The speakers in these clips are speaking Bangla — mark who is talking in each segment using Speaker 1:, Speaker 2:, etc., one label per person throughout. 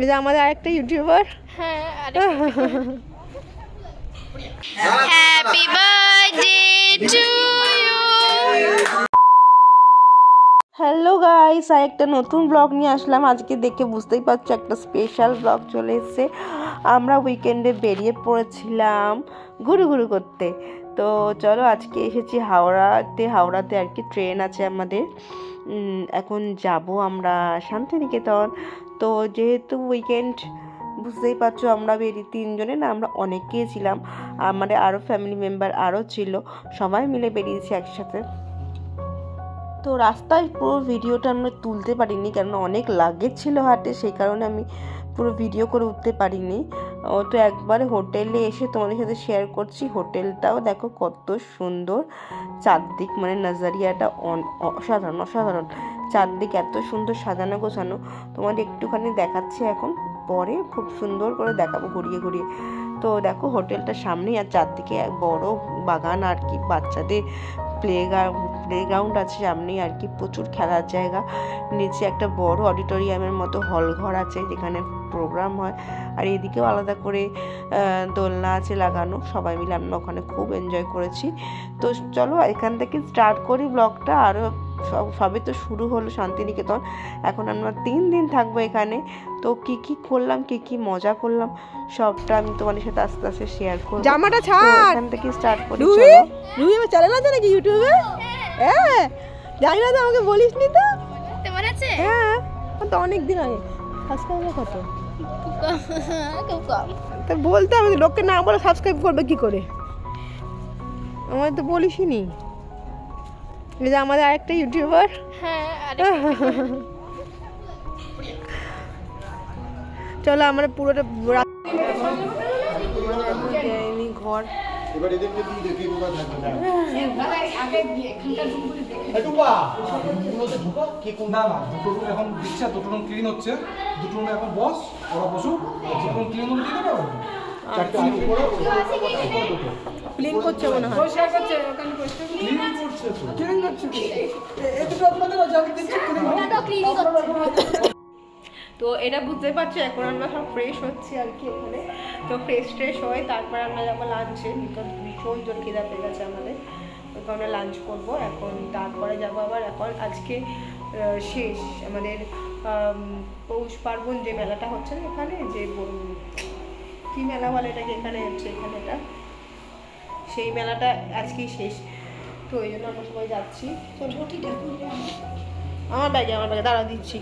Speaker 1: এটা আমাদের আরেকটা ইউটিউবার।
Speaker 2: হ্যাঁ happy birthday to you.
Speaker 1: Hello guys, আরেকটা নতুন ব্লগ নিয়ে আসলাম। আজকে দেখে বুঝতেই পারছো একটা স্পেশাল ব্লগ চলে এসেছে। আমরা উইকেন্ডে বেরিয়ে পড়েছিলাম ঘুরু করতে। তো চলো আজকে এসেছি হাওড়াতে আর কি ট্রেন আছে আমাদের। এখন যাব আমরা শান্তিনিকেতন। তো যেহেতু উইকেন্ড বুঝতেই পারছো আমরা তিনজনে না, আমরা অনেকেই ছিলাম, আমাদের আরও ফ্যামিলি মেম্বার আরও ছিল, সবাই মিলে বেরিয়েছি একসাথে। তো রাস্তায় পুরো ভিডিওটা আমরা তুলতে পারিনি, কারণ অনেক লাগেজ ছিল হাতে, সেই কারণে আমি পুরো ভিডিও করে উঠতে পারিনি। তো একবারে হোটেলে এসে তোমাদের সাথে শেয়ার করছি। হোটেলটাও দেখো কত সুন্দর, চারদিক মানে নাজারিয়াটা অসাধারণ। চারদিক এত সুন্দর সাজানো গোছানো, তোমাদের একটুখানি দেখাচ্ছি এখন, পরে খুব সুন্দর করে দেখাবো ঘুরিয়ে। তো দেখো হোটেলটার সামনেই আর চারদিকে বড় বাগান আর কি, বাচ্চাদের প্লেগ্রাউন্ড আছে সামনেই আর কি, প্রচুর খেলার জায়গা। নিচে একটা বড় অডিটোরিয়ামের মতো হল ঘর আছে যেখানে প্রোগ্রাম হয়, আর এদিকেও আলাদা করে দোলনা আছে লাগানো। সবাই মিলে আমরা ওখানে খুব এনজয় করেছি। তো চলো এখান থেকে স্টার্ট করি ব্লগটা। আরও সবে তো শুরু হলো শান্তিনিকেতন, এখন আমরা 3 দিন থাকবো এখানে। তো কি করলাম, কি মজা করলাম, সবটা আমি তোমাদের সাথে আস্তে আস্তে শেয়ার করব। জামাটা ছাড়, এখান থেকে স্টার্ট করি। চলো রুই আমার চ্যানেল আছে নাকি ইউটিউবে? হ্যাঁ জানি না তো, আমাকে বলিসনি তো।
Speaker 2: তোমার আছে?
Speaker 1: হ্যাঁ তো অনেক দিন আগে। সাবস্ক্রাইবার কত?
Speaker 2: খুব কম।
Speaker 1: তা বলতে হবে, লোককে না বলে সাবস্ক্রাইব করবে কি করে? আমার তো বলিসনি। এই যে আমাদের আরেকটা ইউটিউবার।
Speaker 2: হ্যাঁ
Speaker 1: চলো আমরা পুরোটা ঘর
Speaker 3: এবার এদেরকে দিয়ে দেখি কোথা থাকবে না আগে এখানটা ঢুকে
Speaker 4: কি কোন না দুটো রুম এখন দিচ্ছে, দুটো রুম ক্লিন হচ্ছে, দুটো রুমে এখন বস ওরা বসুক, দুটো রুম ক্লিন করে দিয়ে দেবো।
Speaker 3: চারটে আগে পড়ো
Speaker 1: ক্লিন করছে মনে হয়,
Speaker 2: পরিষ্কার করছে ওখানে, পরিষ্কার
Speaker 4: ক্লিন করছে তো
Speaker 1: ক্লিন করছে কি
Speaker 4: একটু আপনাদের জল দিচ্ছি,
Speaker 2: ওটা ক্লিন করছে।
Speaker 1: তো এটা বুঝতে পারছো, এখন আমরা সব ফ্রেশ হচ্ছি আর কি এখানে। তো ফ্রেশ হয়ে তারপর আমরা যাবো লাঞ্চে, বিকজ ভীষণ জোর খিদা পেয়ে গেছে আমাদের, ওই কারণে লাঞ্চ করবো এখন। তারপরে যাবো আবার, এখন আজকে শেষ আমাদের পৌষ পার্বণ যে মেলাটা হচ্ছে না এখানে, যে কী মেলা বলে এটাকে, এখানে হচ্ছে এখানে এটা, সেই মেলাটা আজকেই শেষ। তো ওই জন্য আমরা সবাই যাচ্ছি। আমার ব্যাগে দাঁড়া দিচ্ছি।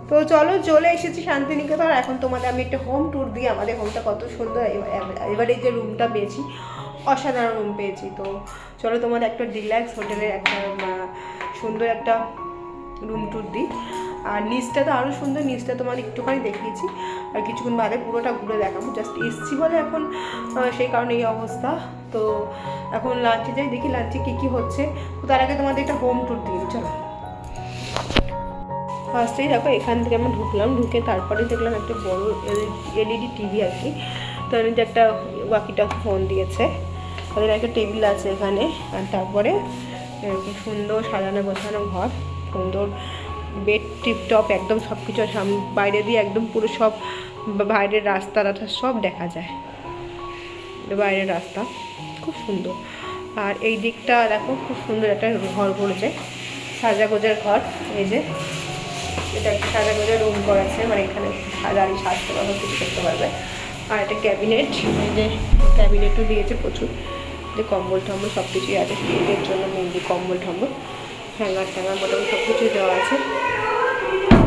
Speaker 1: তো চলো চলে এসেছি শান্তিনিকেতন। এখন তোমাদের আমি একটা হোম ট্যুর দিই, আমাদের হোমটা কত সুন্দর। এবারে যে রুমটা পেয়েছি, অসাধারণ রুম পেয়েছি। তো চলো তোমাদের একটা ডিল্যাক্স হোটেলের একটা সুন্দর একটা রুম ট্যুর দিই। আর নিচটা তো আরও সুন্দর, নিচটা তোমার একটুখানি দেখিয়েছি, আর কিছুক্ষণ বাদে পুরোটা ঘুরে দেখাবো। জাস্ট এসছি বলে এখন, সেই কারণে এই অবস্থা। তো এখন লাঞ্চে যাই, দেখি লাঞ্চে কী হচ্ছে। তো তার আগে তোমাদের একটা হোম ট্যুর দিই। চলো ফার্স্টেই দেখো এখান থেকে আমরা ঢুকলাম, ঢুকে তারপরে দেখলাম একটা বড় এলইডি টিভি আর কি। তার যে একটা ওয়াকিটকি ফোন দিয়েছে, তাদের একটা টেবিল আছে এখানে। আর তারপরে কি সুন্দর সাজানো গোছানো ঘর, সুন্দর বেড টিপটপ একদম সব কিছু, বাইরে দিয়ে একদম পুরো সব বাইরের রাস্তা সব দেখা যায়, বাইরের রাস্তা খুব সুন্দর। আর এই দিকটা দেখো খুব সুন্দর একটা ঘর করেছে, সাজাগোজার ঘর। এই যে এটা একটা সাজাগোজার রুম করেছে, মানে এখানে দাঁড়িয়ে সাজতে পারবে, কিছু করতে পারবে। আর একটা ক্যাবিনেট, এই যে ক্যাবিনেটও দিয়েছে প্রচুর, যে কম্বল টম্বল সব কিছুই আছে শীতের জন্য, মেনলি কম্বল টম্বল, হ্যাঙ্গার মোটামুটি সব কিছুই দেওয়া আছে।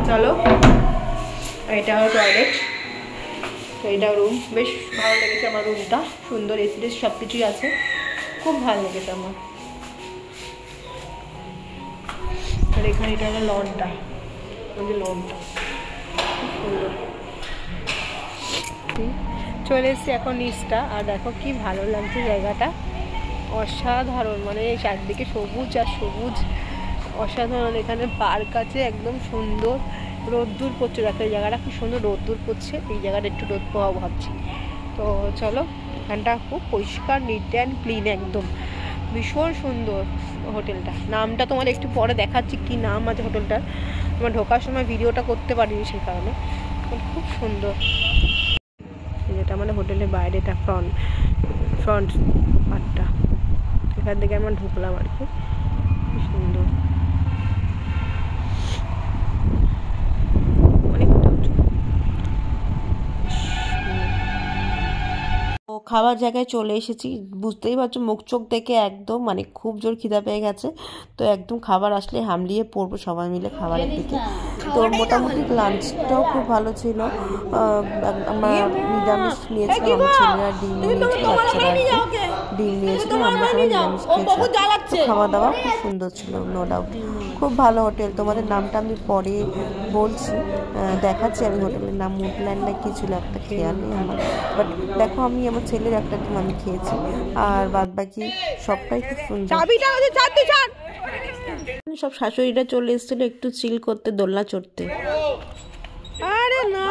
Speaker 1: চলো এটা হলো টয়লেট। তো এটা রুম, বেশ ভালো লেগেছে আমার রুমটা, সুন্দর এসি টেসি সব কিছুই আছে, খুব ভালো লেগেছে আমার। আর এখানে এটা হলো লনটা, ওই যে লনটা খুব সুন্দর। চলে এসছি এখন নিচটা, আর দেখো কি ভালো লাগছে জায়গাটা, অসাধারণ, মানে চারদিকে সবুজ আর সবুজ, অসাধারণ। এখানে পার্ক আছে একদম সুন্দর, রোদ্দুর পড়ছে, দেখো এই জায়গাটা খুব সুন্দর রোদ্দুর পড়ছে, এই জায়গাটা একটু রোদ পাওয়া ভাবছি। তো চলো, এখানটা খুব পরিষ্কার, নিট অ্যান্ড ক্লিন একদম, ভীষণ সুন্দর হোটেলটা। নামটা তোমাদের একটু পরে দেখাচ্ছি কি নাম আছে হোটেলটার। আমার ঢোকার সময় ভিডিওটা করতে পারিনি সেই কারণে। খুব সুন্দর, যেটা আমাদের হোটেলের বাইরে, এটা ফ্রন্ট পার্টটা, এখান থেকে আমরা ঢুকলাম আর কি। সুন্দর, অনেকটা উঁচু। ও খাবার জায়গায় চলে এসেছি, বুঝতেই পারছো মুখ চোখ দেখে একদম মানে খুব জোর খিদা পেয়ে গেছে। তো একদম খাবার আসলে হামলিয়ে পড়বো সবাই মিলে খাবারের দিকে। তো মোটামুটি লাঞ্চটাও খুব ভালো ছিল। আমরা নিরামিষ নিয়েছিলাম, আমার ছেলেরা ডিম নিয়েছিল, বাচ্চারা ডিম নিয়েছিল, আমরা সবাই নিরামিষ খেয়েছিলাম। খাওয়া দাওয়া খুব সুন্দর ছিল, নো ডাউট। খুব ভালো হোটেল, তোমাদের নামটা আমি পরে বলছি, দেখাচ্ছি আমি হোটেলের নাম। মুডল্যান্ড না কি ছিল একটা, খেয়াল নেই আমার, বাট দেখো আমি আমার ছেলের একটা ডিম আমি খেয়েছি, আর বাদ বাকি সবটাই খুব সুন্দর। সব শাশুড়িরা চলে এসেছিল একটু চিল করতে, দোলনা চড়তে। আরে না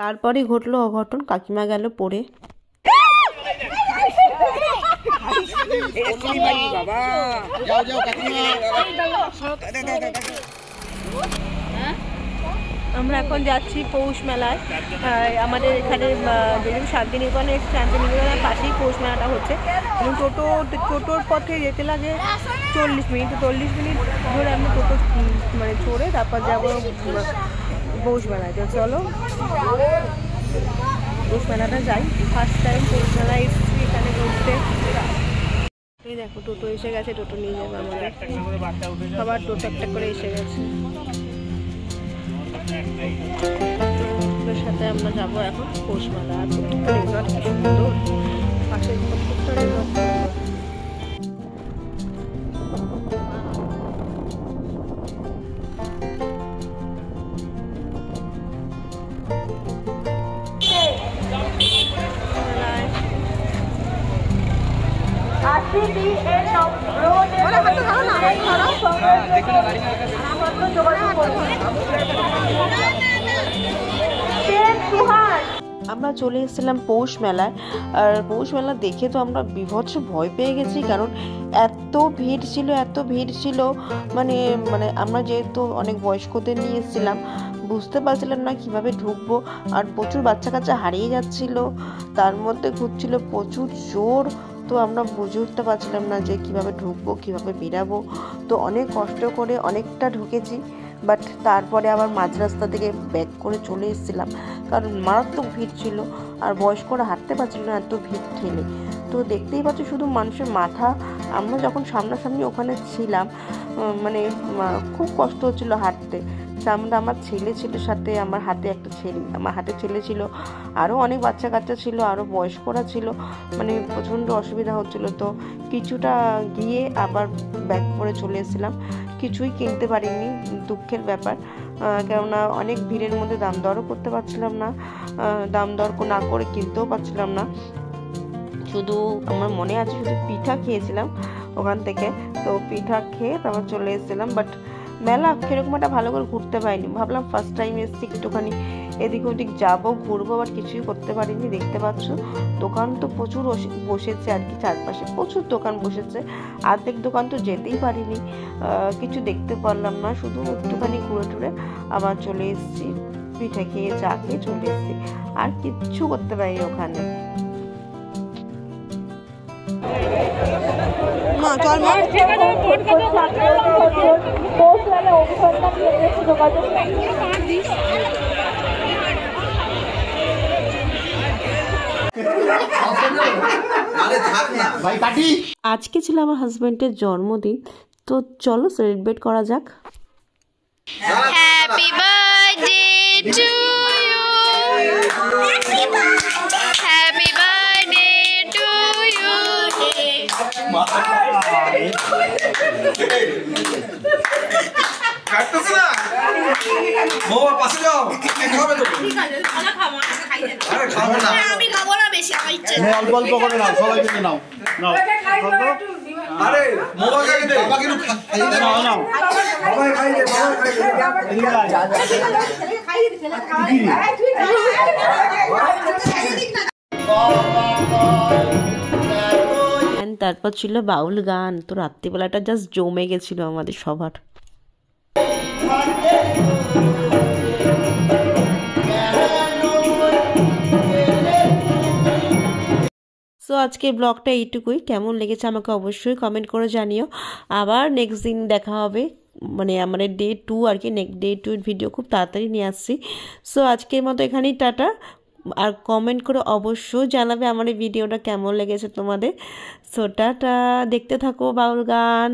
Speaker 1: তারপরে ঘটলো অঘটন, কাকিমা গেল পড়ে। আমরা এখন যাচ্ছি পৌষ মেলায়। আমাদের এখানে যেহেতু শান্তিনিকেতনের পাশেই পৌষ মেলাটা হচ্ছে, এবং টোটোর পথে যেতে লাগে 40 মিনিট। 40 মিনিট ধরে আমরা টোটো মানে চড়ে তারপর যাবো পৌষ মেলায়। তো চলো পৌষ মেলাটা যাই। ফার্স্ট টাইম পৌষ মেলায় এসেছি এখানে ঘুরতে। এই দেখো টোটো এসে গেছে, টোটো নিয়ে যাবে আমাদের। সবার টোটো একটা করে এসে গেছে, টোটোর সাথে আমরা যাবো এখন পৌষ মেলা। আর প্রত্যেকটা রিসর্ট কি সুন্দর, পাশের প্রত্যেকটা রিসর্ট আমরা চলে এসেছিলাম পৌষ মেলায়। আর পৌষ মেলা দেখে তো আমরা বিভৎস ভয় পেয়ে গেছি, কারণ এত ভিড় ছিল, মানে আমরা যেহেতু অনেক বয়স্কদের নিয়ে এসেছিলাম, বুঝতে পারছিলাম না কিভাবে ঢুকবো। আর প্রচুর বাচ্চা কাচ্চা হারিয়ে যাচ্ছিল, তার মধ্যে ঘুরছিল প্রচুর জোর। তো আমরা বুঝে উঠতে পারছিলাম না যে কিভাবে ঢুকবো, কিভাবে বেরাবো। তো অনেক কষ্ট করে অনেকটা ঢুকেছি, বাট তারপরে আবার মাঝ রাস্তা থেকে ব্যাক করে চলে এসেছিলাম, কারণ মারাত্মক ভিড় ছিল আর বয়স্করা হাঁটতে পারছিল না এত ভিড় ঠেলে। তো দেখতেই পাচ্ছ শুধু মানুষের মাথা। আমরা যখন সামনাসামনি ওখানে ছিলাম, মানে খুব কষ্ট হচ্ছিলো হাঁটতে। সামনে আমার ছেলে ছিল সাথে, আমার হাতে ছেলে ছিল, আরও অনেক বাচ্চা কাচ্চা ছিল, আরও বয়স্করা ছিল, মানে প্রচণ্ড অসুবিধা হচ্ছিলো। তো কিছুটা গিয়ে আবার ব্যাক করে চলে এসেছিলাম, কিছুই কিনতে পারিনি, দুঃখের ব্যাপার। কেননা অনেক ভিড়ের মধ্যে দাম দরও করতে পারছিলাম না, দাম দর না করে কিনতেও পারছিলাম না। শুধু আমার মনে আছে শুধু পিঠা খেয়েছিলাম ওখান থেকে। তো পিঠা খেয়ে তারপর চলে এসেছিলাম, বাট মেলা সেরকম একটা ভালো করে ঘুরতে পারিনি। ভাবলাম ফার্স্ট টাইম এসেছি, একটুখানি এদিক ওদিক যাবো ঘুরবো, বাট কিছুই করতে পারিনি। দেখতে পাচ্ছ দোকান তো প্রচুর বসেছে আর কি, চারপাশে প্রচুর দোকান বসেছে। অর্ধেক দোকান তো যেতেই পারিনি, কিছু দেখতে পারলাম না, শুধু একটুখানি ঘুরে টুরে আবার চলে এসেছি। পিঠা খেয়ে চা খেয়ে চলে এসেছি, আর কিচ্ছু করতে পারিনি ওখানে। আজকে ছিল আমার হাজবেন্ডের জন্মদিন, তো চলো সেলিব্রেট করা যাক।
Speaker 2: Happy birthday to you, happy birthday to you.
Speaker 4: কাটতেছ না বউ, পাশে যাও, খাবে তো? ঠিক আছে, খাবো না, আরে খাবো না, আমি খাবো না।
Speaker 2: বেশি আমার ইচ্ছা
Speaker 5: অল্প অল্প করে নাও, সবাই মিলে নাও নাও
Speaker 4: আরে মোবাইল দে বাবা কিন্তু খাইয়ে দে
Speaker 5: নাও নাও
Speaker 3: বাবা খাই দে
Speaker 1: তারপর ছিল বাউল গান। তো রাত্রিবেলাটা জাস্ট জমে গেছিল আমাদের সবার। সো আজকে ব্লগটা এইটুকুই। কেমন লেগেছে আমাকে অবশ্যই কমেন্ট করে জানিও। আবার নেক্সট দিন দেখা হবে, মানে আমাদের ডে 2 আর কি। ডে 2 ভিডিও খুব তাড়াতাড়ি নিয়ে আসছি। সো আজকের মতো এখানেই টাটা। আর কমেন্ট করে অবশ্যই জানাবে আমার এই ভিডিওটা কেমন লেগেছে তোমাদের। সো টাটা, দেখতে থাকো বাউল গান।